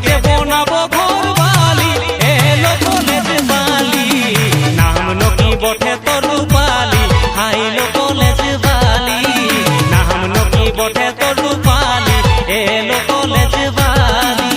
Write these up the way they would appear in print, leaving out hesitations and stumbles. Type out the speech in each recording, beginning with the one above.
যে বনাবো ঘর বালি এলো কলেজ বালি নাম নকি বটে তোর রূপালি হাইলো কলেজ বালি নাম নকি বটে তোর রূপালি এলো কলেজ বালি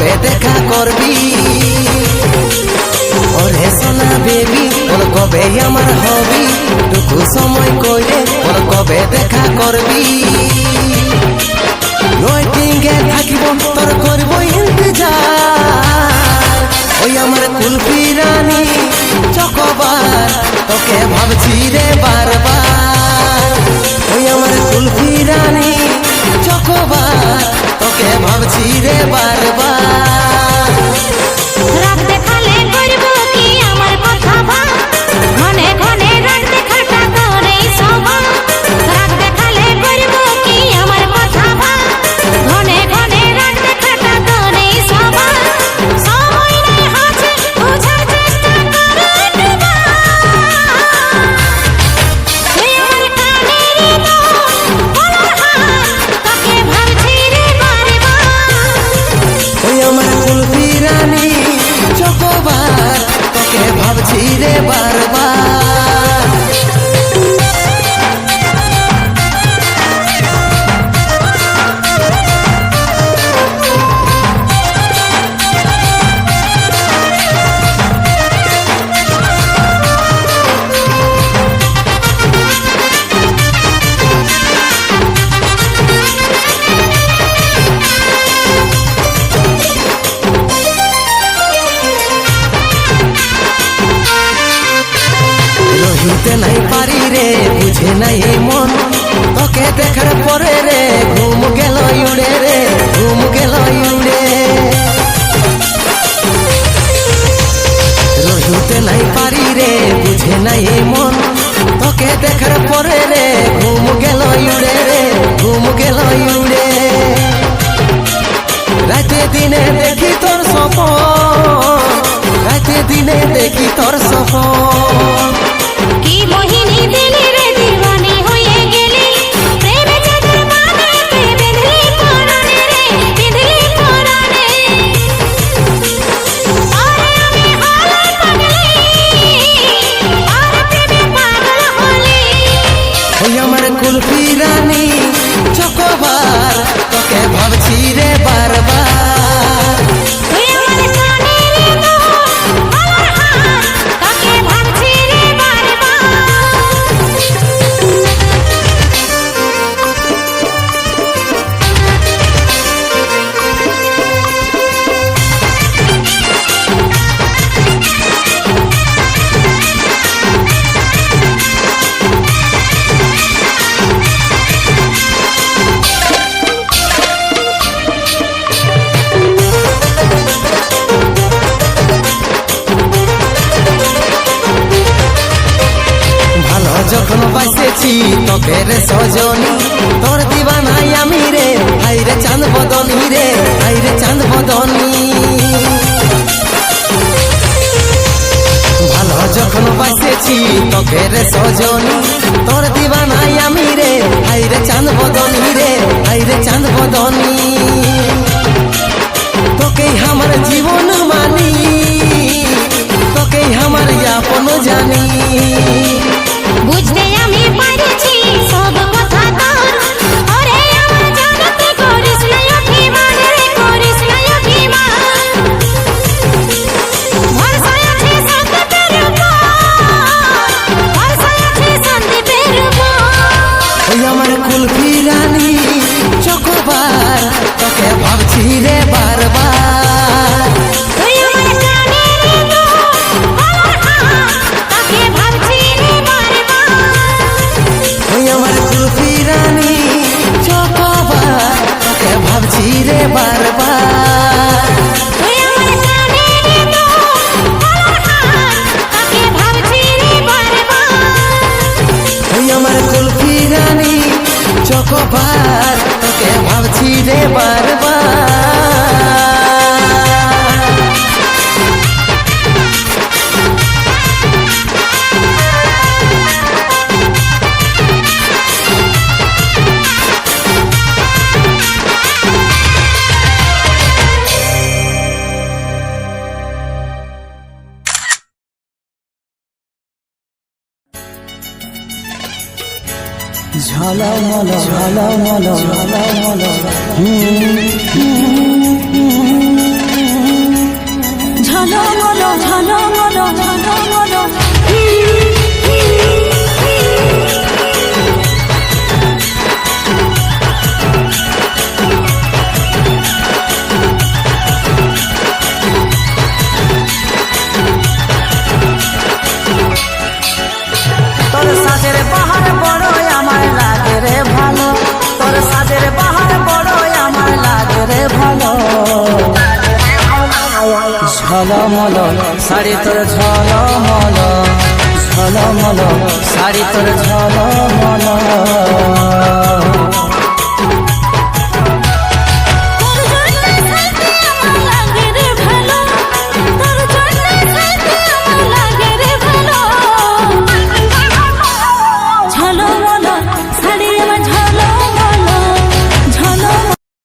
কবে দেখা করবি ওরে সোনা বেবি বল কবে আমার হবি টুকু সময় কইরে বল কবে দেখা করবি ওয়েটিংয়ে থাকিব তোর করব ইন্তজার ওই আমার কুলফি রানী চকোবার তোকে ভাবছি রে বারবার ওই আমার কুলফি রানী চকোবার তোকে ভাবছি রে বারবার রাত দেখালে করব কি আমার কথা ভাব ঘনে ঘনে রাত দেখাটা তোরেই স্বভাব রাত দেখালে করব কি আমার কথা ভাব ঘনে ঘনে রাত দেখাটা তোরেই স্বভাব সময় নেই হাতে বোঝার চেষ্টা করে একবার তুই আমার কানেরই তো বলার হার তোকে ভাবছি রে বারবার ওই আমার কুলফি রানী চকোবার তোকে ভাবছি রে বারবার রহিতে নাই পারি রে বুঝে নাই এই মন তোকে দেখার পরে রে ঘুম গেল উড়ে রে ঘুম গেল উড়ে রহিতে নাই পারি রে বুঝে নাই এই মন তোকে দেখার পরে রে ঘুম গেল উড়ে রে ঘুম গেল উড়ে রাতে দিনে দেখি তোর স্বপ্ন রাতে দিনে দেখি তোর স্বপ্ন কি মোহিনী দিলি রে দিওয়ানি হয়ে গেলি প্রেমে চাঁদের বাঁধতে বেঁধলি পরাণে রে বেঁধলি পরাণে আরে আমি হলাই পাগলি আর প্রেমে পাগল হলি ওই আমার কুলফি রানী চকোবার তোকে ভাবছি রে বারবার তুই আমার কানেরই তো বলার হার তোকে ভাবছি রে বারবার ভালো যখন বাসেছি তোকে রে সজনী তোর দিবানাই আমি রে হাই রে চাঁদ বদনী রে হাই রে চাঁদ বদনী ভালো যখন বাসেছি তোকে রে সজনী তোর দিবানাই আমি রে হাই রে চাঁদ বদনী রে হাই রে চাঁদ বদনী তোকেই আমার জীবন মানি তোকেই আমার আপন জানি বুঝতে আমি পারছি সব কথা তোর ওরে আমার জানতে করিস না অভিমান রে করিস না অভিমান ভরসা আছে সন্দীপের উপর ভরসা আছে সন্দীপের উপর ওই আমার কুলফি রানী চকোবার তোকে ভাবছি রে বারবার তুই আমার কানেরই তো বলার হার তোকে ভাবছি রে বারবার ওই আমার কুলফি রানী চকোবার তোকে ভাবছি রে বারবার তুই আমার কানেরই তো বলার হার তোকে ভাবছি রে বারবার ওই আমার কুলফি রানী চকোবার তোকে ভাবছি রে বারবার ঝলমল ঝলমলো ঝলমলো ঝলমলো তোর সাজের বাহার বড় আমার লাগে রে ভালো, তোর সাজের বাহার বড় আমার লাগে রে ভালো। ঝলমল শাড়ি তোর ঝলমল, ঝলমল শাড়ি তোর ঝলমল।